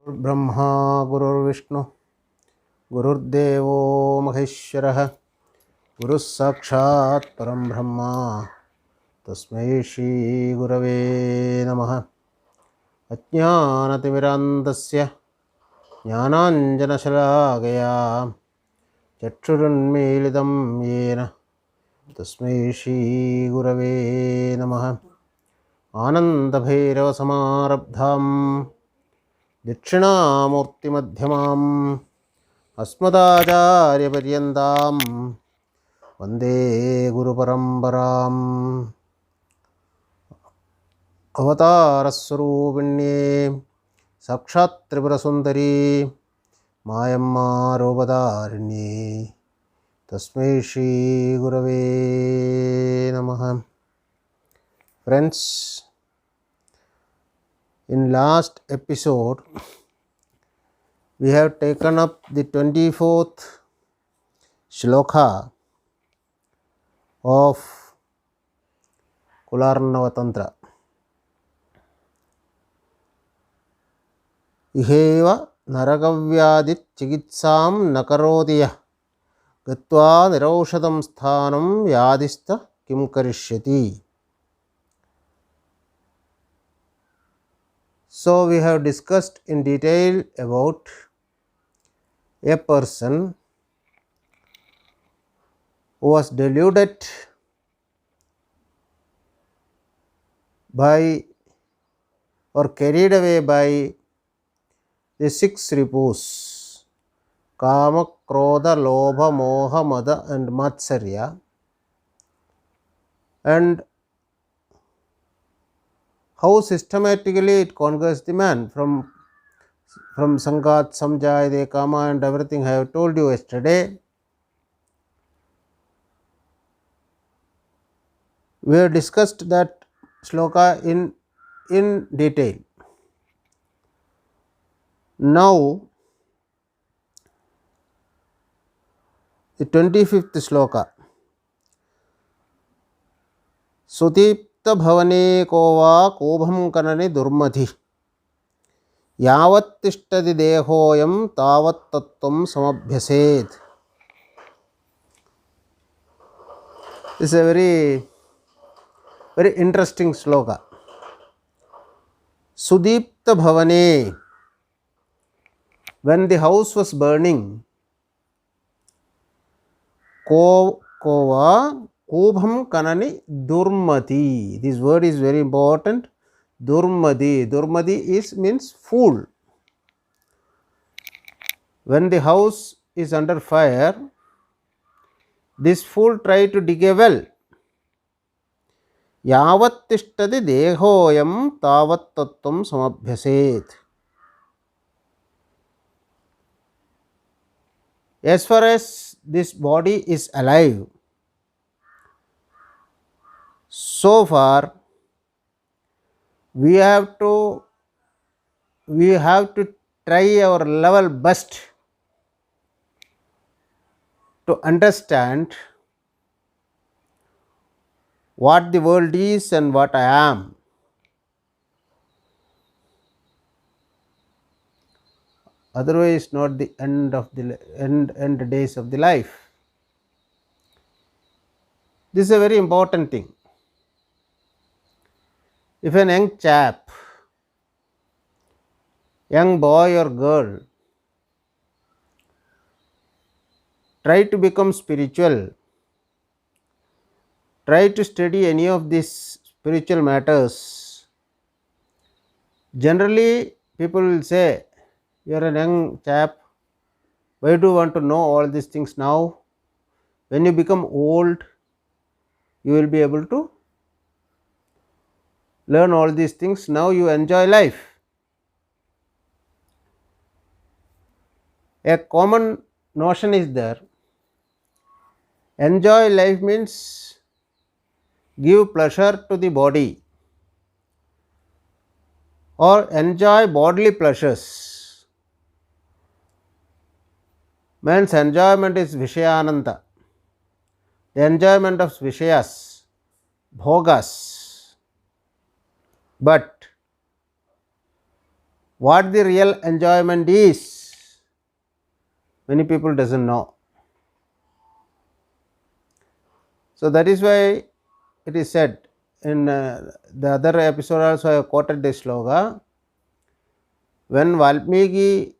ब्रह्मा गुरुर्विष्णु गुरुर्देवो महेश्वरः गुरुः साक्षात् परं ब्रह्म तस्मै श्री गुरवे नमः। अज्ञानतिमिरान्धस्य ज्ञानाञ्जनशलाकया चक्षुरुन्मीलितं येन तस्मै श्री गुरवे नमः। आनन्दभैरवसमारब्धां दक्षिणामूर्तिमध्यमाम् अस्मदाचार्यपर्यन्तां वन्दे गुरुपरम्पराम्। अवतारस्वरूपिण्ये साक्षात् त्रिपुरसुन्दरी मायम्मा रूपधारिण्ये तस्मै श्री गुरवे नमः। Friends, in last episode we have taken up the 24th shloka of Kularnava Tantra. Iheva naragavyadit chikitsam nakaroti yah gatva niraushadam sthanam yadista kim karishyati. So we have discussed in detail about a person who was deluded by or carried away by the six ripus: Kama, Krodha, Lobha, Moha, Mada and Matsarya, and how systematically it conquers the man from Sangat, Samjayate, Kama and everything I have told you yesterday. We have discussed that shloka in detail. Now the 25th shloka. Sutipta bhavane kova kobham kanane durmati yavat tishtadi dehoyam tavat tattvam samabhyaset. This is a very interesting shloka. Sudipta bhavane, when the house was burning, kova kubham kanani durmati. This word is very important. Durmati. Durmati means fool. When the house is under fire, this fool tried to dig a well. Yavat tishtati dehoyam tavat tattvam samabhyaset. As far as this body is alive, so far we have to try our level best to understand what the world is and what I am. Otherwise, not the end days of the life. This is a very important thing. If an young chap, young boy or girl, try to become spiritual, try to study any of these spiritual matters, generally people will say, you are a young chap, why do you want to know all these things now? When you become old, you will be able to learn all these things. Now you enjoy life. A common notion is there. Enjoy life means give pleasure to the body or enjoy bodily pleasures. Man's enjoyment is Vishayananda, the enjoyment of Vishayas, Bhogas. But what the real enjoyment is, many people doesn't know. So that is why it is said in the other episode also I have quoted this sloga. When Valmiki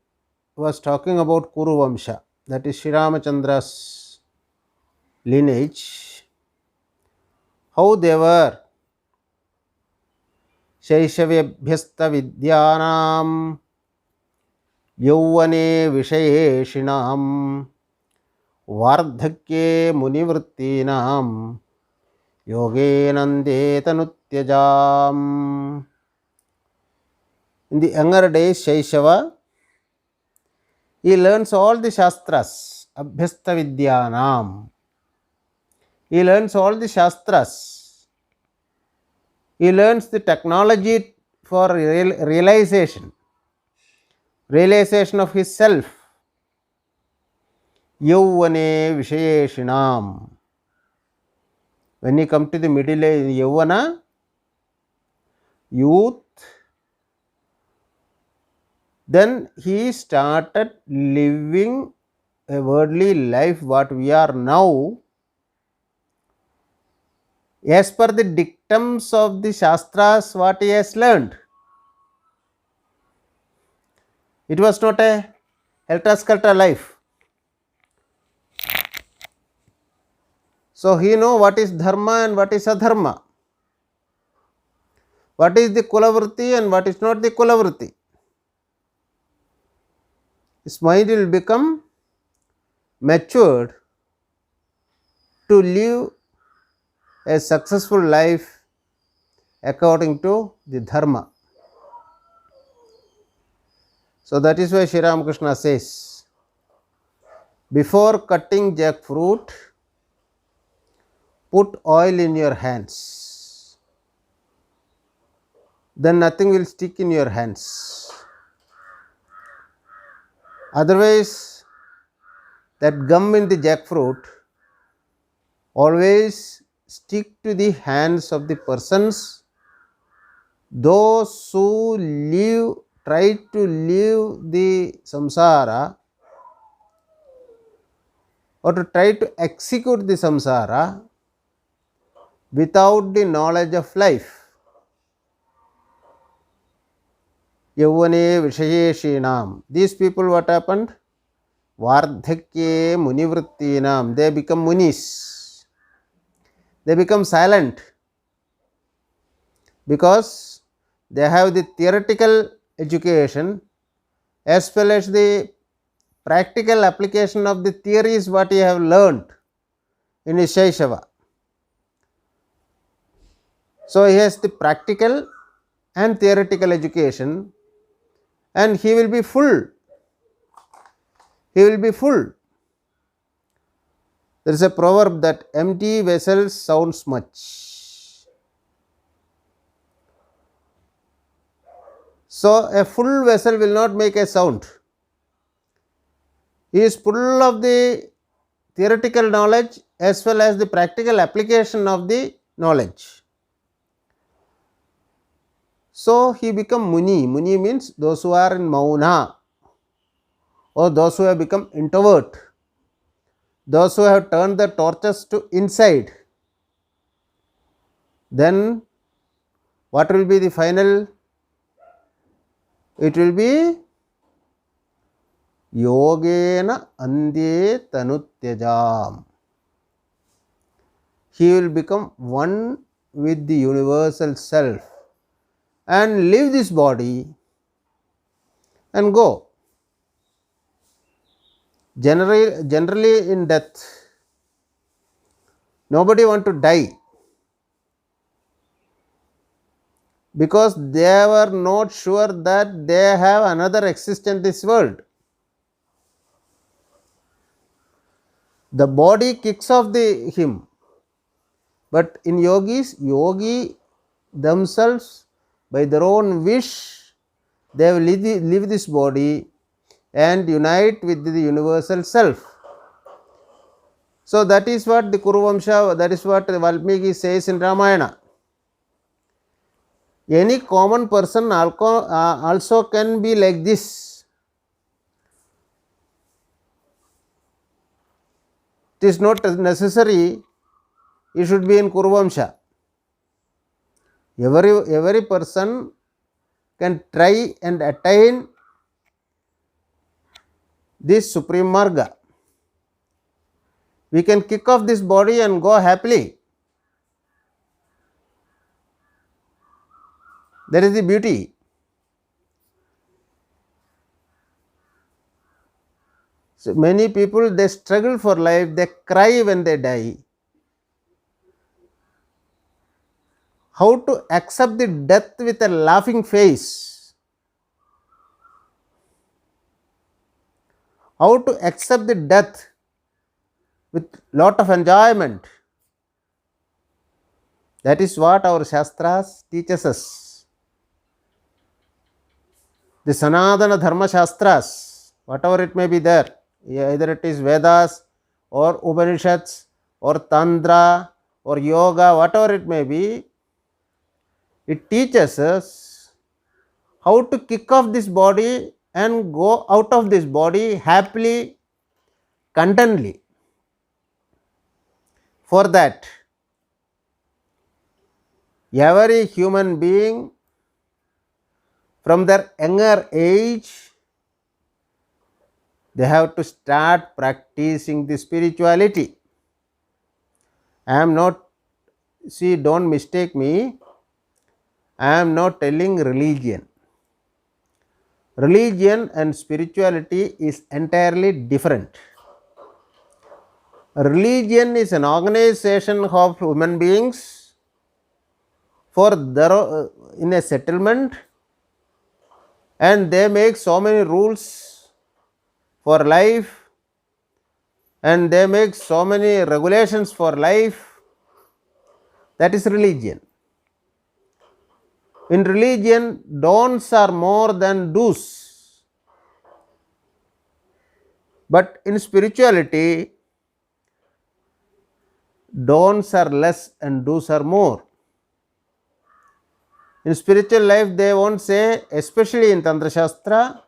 was talking about Kuru Vamsha, that is Sri Ramachandra's lineage, how they were शैशवेभ्यस्त विद्यानां यौवने विषयेषिणां वार्धक्ये मुनिवृत्तीनां योगेनन्दे तनुत्यजाम्. In the younger days, Shaishava, he learns all the Shastras, Abhyasta Vidyanam. He learns all the Shastras. He learns the technology for realization of his self. Yauvane Vishayeshinam. When he come to the middle age, Yauvana, youth, then he started living a worldly life, what we are now, as per the dictums of the Shastras, what he has learned. It was not a helter-skelter life. So he know what is dharma and what is adharma, what is the kulavritti and what is not the kulavritti. His mind will become matured to live a successful life according to the dharma. So that is why Sri Ramakrishna says, before cutting jackfruit, put oil in your hands, then nothing will stick in your hands. Otherwise, that gum in the jackfruit always stick to the hands of the persons, those who try to live the samsara or to try to execute the samsara without the knowledge of life. Yauvane Vishayeshinam. These people, what happened? Vardhakye Munivrittinam. They become munis. They become silent because they have the theoretical education as well as the practical application of the theories what he have learned in his Shaishava. So he has the practical and theoretical education, and he will be full. He will be full. There is a proverb that empty vessels sounds much. So a full vessel will not make a sound. He is full of the theoretical knowledge as well as the practical application of the knowledge. So he become Muni. Muni means those who are in Mauna, or those who have become introvert, those who have turned the torches to inside. Then what will be the final? It will be Yogena Andye Tanutyajam. He will become one with the universal self and leave this body and go. Generally in death, nobody want to die because they were not sure that they have another existence in this world. The body kicks off him, but in yogi themselves, by their own wish, they will leave this body and unite with the universal self. So that is what the Kuru Vamsha, that is what Valmiki says in Ramayana. Any common person also can be like this. It is not necessary you should be in Kuruvamsha. Every person can try and attain this supreme marga. We can kick off this body and go happily. That is the beauty. So many people, they struggle for life, they cry when they die. How to accept the death with a laughing face? How to accept the death with lot of enjoyment? That is what our Shastras teaches us. The Sanatana Dharma Shastras, whatever it may be there, either it is Vedas or Upanishads or Tantra or Yoga, whatever it may be, it teaches us how to kick off this body and go out of this body happily, contently. For that, every human being from their younger age, they have to start practicing the spirituality. I am not, see, don't mistake me, I am not telling religion. Religion and spirituality is entirely different. Religion is an organization of human beings for their, in a settlement, and they make so many rules for life, and they make so many regulations for life. That is religion. In religion, don'ts are more than do's. But in spirituality, don'ts are less and do's are more. In spiritual life, they won't say, especially in Tantra Shastra,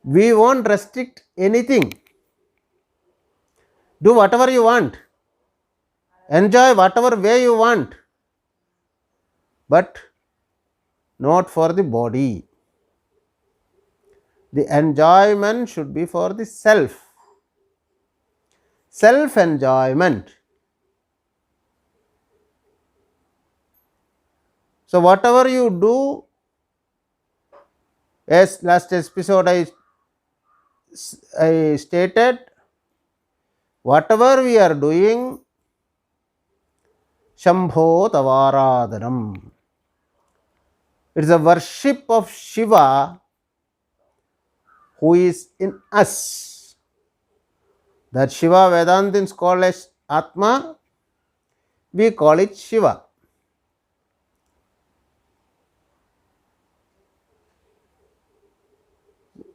we won't restrict anything. Do whatever you want. Enjoy whatever way you want. But not for the body. The enjoyment should be for the self. Self-enjoyment. So whatever you do, as last episode I stated, whatever we are doing, Shambho Tavaradhanam. It is a worship of Shiva who is in us. That Shiva Vedantins call as Atma, we call it Shiva.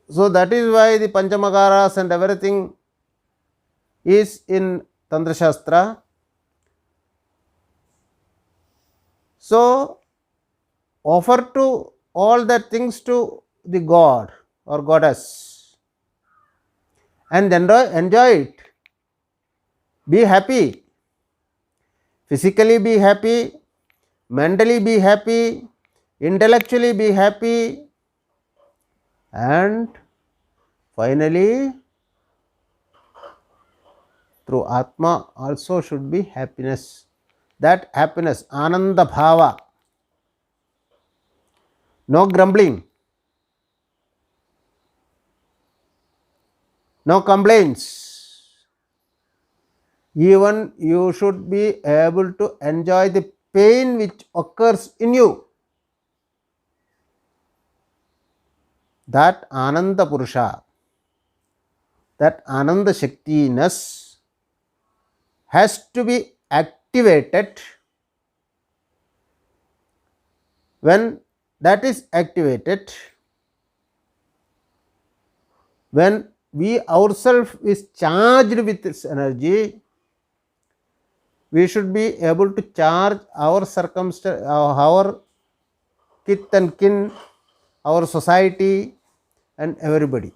So that is why the Panchamakaras and everything is in Tantra Shastra. So offer to all the things to the God or Goddess and enjoy it. Be happy. Physically be happy, mentally be happy, intellectually be happy, and finally through Atma also should be happiness. That happiness, Ananda Bhava. No grumbling, no complaints. Even you should be able to enjoy the pain which occurs in you. That Ananda Purusha, that Ananda Shaktiness has to be activated. When that is activated, when we ourselves is charged with this energy, we should be able to charge our our kith and kin, our society and everybody.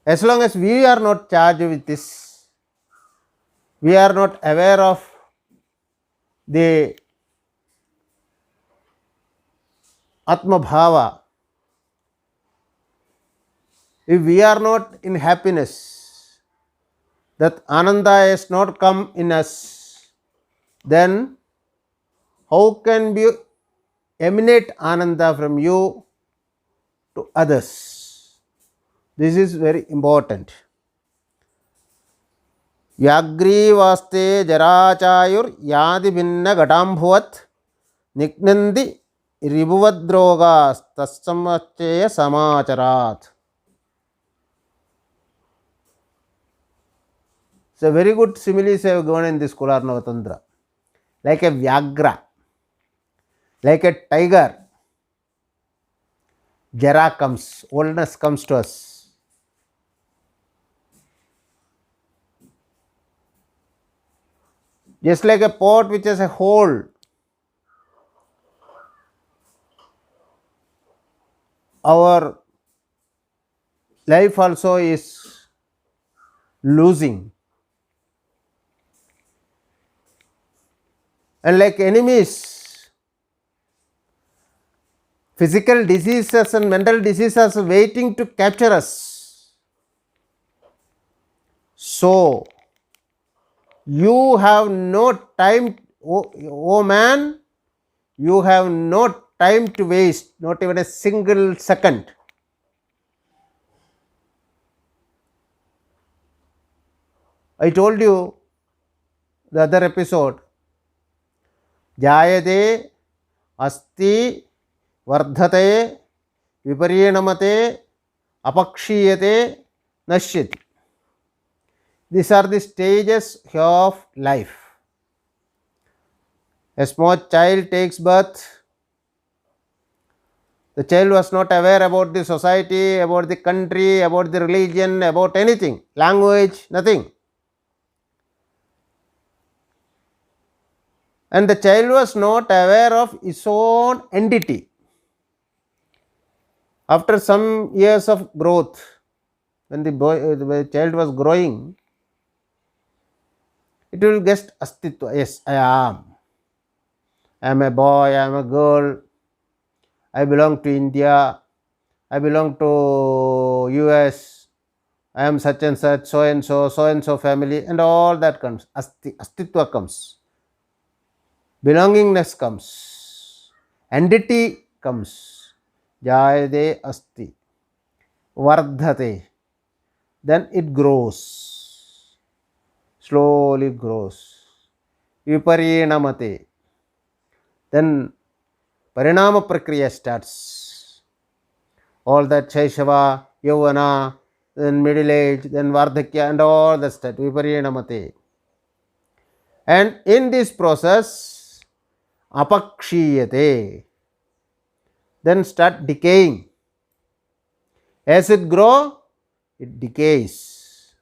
As long as we are not charged with this, we are not aware of the Atma Bhava, if we are not in happiness, that Ananda has not come in us, then how can we emanate Ananda from you to others? This is very important. Vyagrivaste jarachayur yadi binna gatambhuvat niknandi ribuvadrogas tassamachaya samacharat. It's a very good simile I have given in this Kularnavatantra. Like a Vyagra, like a tiger, jara comes, oldness comes to us. Just like a pot which has a hole, our life also is losing. And like enemies, physical diseases and mental diseases are waiting to capture us. So, you have no time, oh man, you have no time to waste, not even a single second. I told you the other episode, Jayade Asti Vardhate Viparinamate Apakshiyate Nashyati. These are the stages of life. A small child takes birth. The child was not aware about the society, about the country, about the religion, about anything, language, nothing. And the child was not aware of his own entity. After some years of growth, when the child was growing, it will get astitva. Yes, I am. I am a boy, I am a girl, I belong to India, I belong to US, I am such and such, so and so family, and all that comes. Astitva comes. Belongingness comes. Entity comes. Jayade asti. Vardhate. Then it grows. Slowly grows. Viparinamate. Then Parinama Prakriya starts. All that Shaishava, Yavana, then middle age, then Vardhakya, and all that stuff. Viparinamate. And in this process, Apakshiyate. Then start decaying. As it grows, it decays.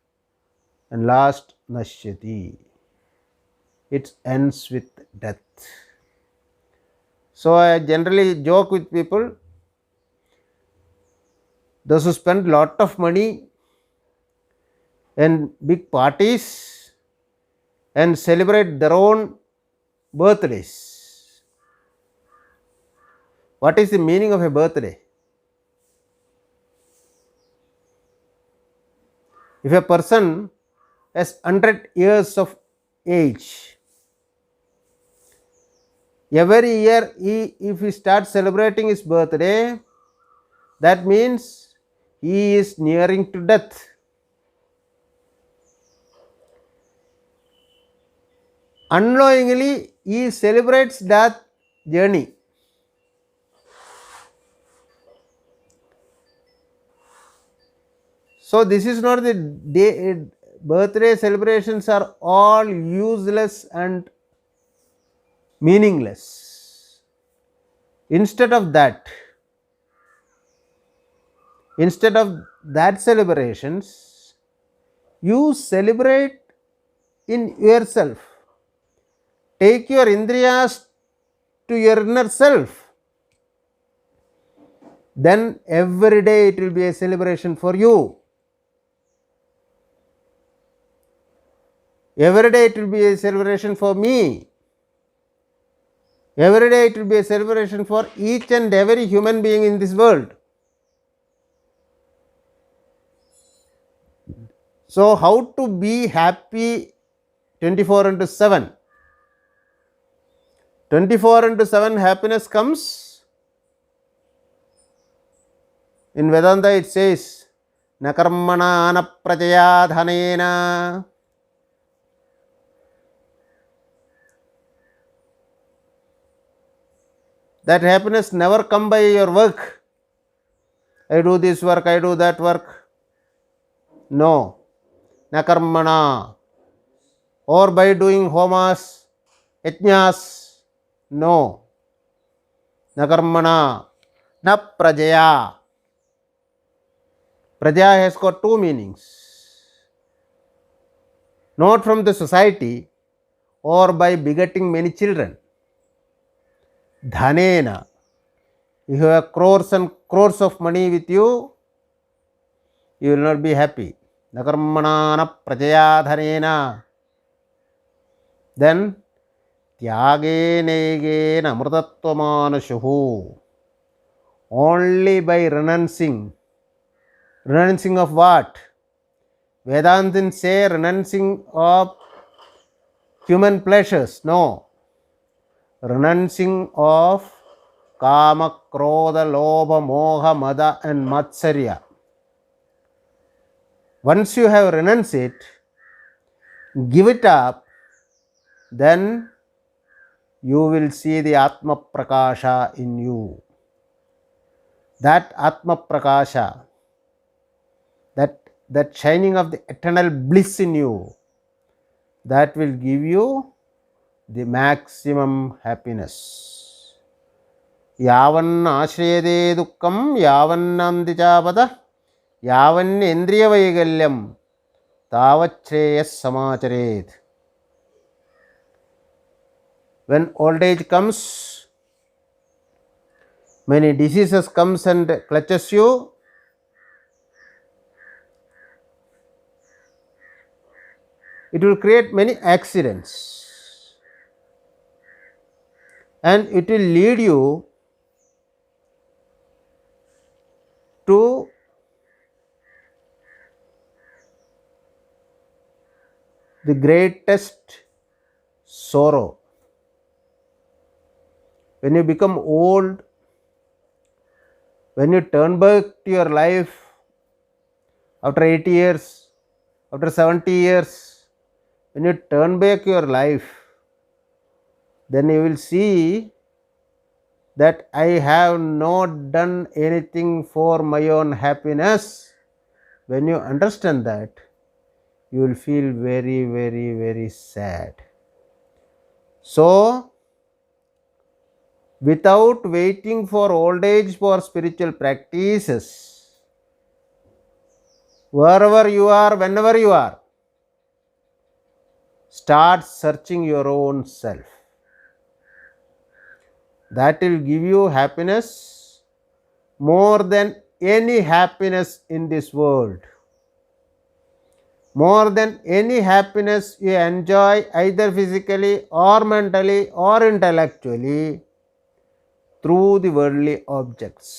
And last, Nashyati. It ends with death. So I generally joke with people, those who spend lot of money and big parties and celebrate their own birthdays. What is the meaning of a birthday? If a person has 100 years of age, every year if he starts celebrating his birthday, that means he is nearing to death. Unknowingly, he celebrates that journey. So this is not the day. Birthday celebrations are all useless and meaningless. Instead of that celebrations, you celebrate in yourself. Take your indriyas to your inner self. Then every day it will be a celebration for you. Every day it will be a celebration for me. Every day it will be a celebration for each and every human being in this world. So, how to be happy 24/7? 24/7 happiness comes. In Vedanta it says, na karmana na prajaya dhanena. That happiness never come by your work. I do this work, I do that work. No. Na karmana. Or by doing homas, yajnas. No. Na karmana. Na prajaya. Praja has got two meanings. Not from the society or by begetting many children. Dhanena. You have crores and crores of money with you, you will not be happy. Nakarmana na prajaya dhanena. Then tyage nege namrtattvamanashuhu. Only by renouncing. Renouncing of what? Vedantin say renouncing of human pleasures. No. Renouncing of kama, krodha, lobha, moha, mada and matsarya. Once you have renounced it, give it up, then you will see the Atma Prakasha in you. That Atma Prakasha, that shining of the eternal bliss in you, that will give you the maximum happiness. Yavan ashriyade dukkam yavan nandichapada yavan indriya vaigalyam tavachreyas samacharet. When old age comes, many diseases comes and clutches you, it will create many accidents. And it will lead you to the greatest sorrow. When you become old, when you turn back to your life after 80 years, after 70 years, when you turn back your life, then you will see that I have not done anything for my own happiness. When you understand that, you will feel very, very, very sad. So, without waiting for old age for spiritual practices, wherever you are, whenever you are, start searching your own self. That will give you happiness more than any happiness in this world. More than any happiness you enjoy either physically or mentally or intellectually through the worldly objects.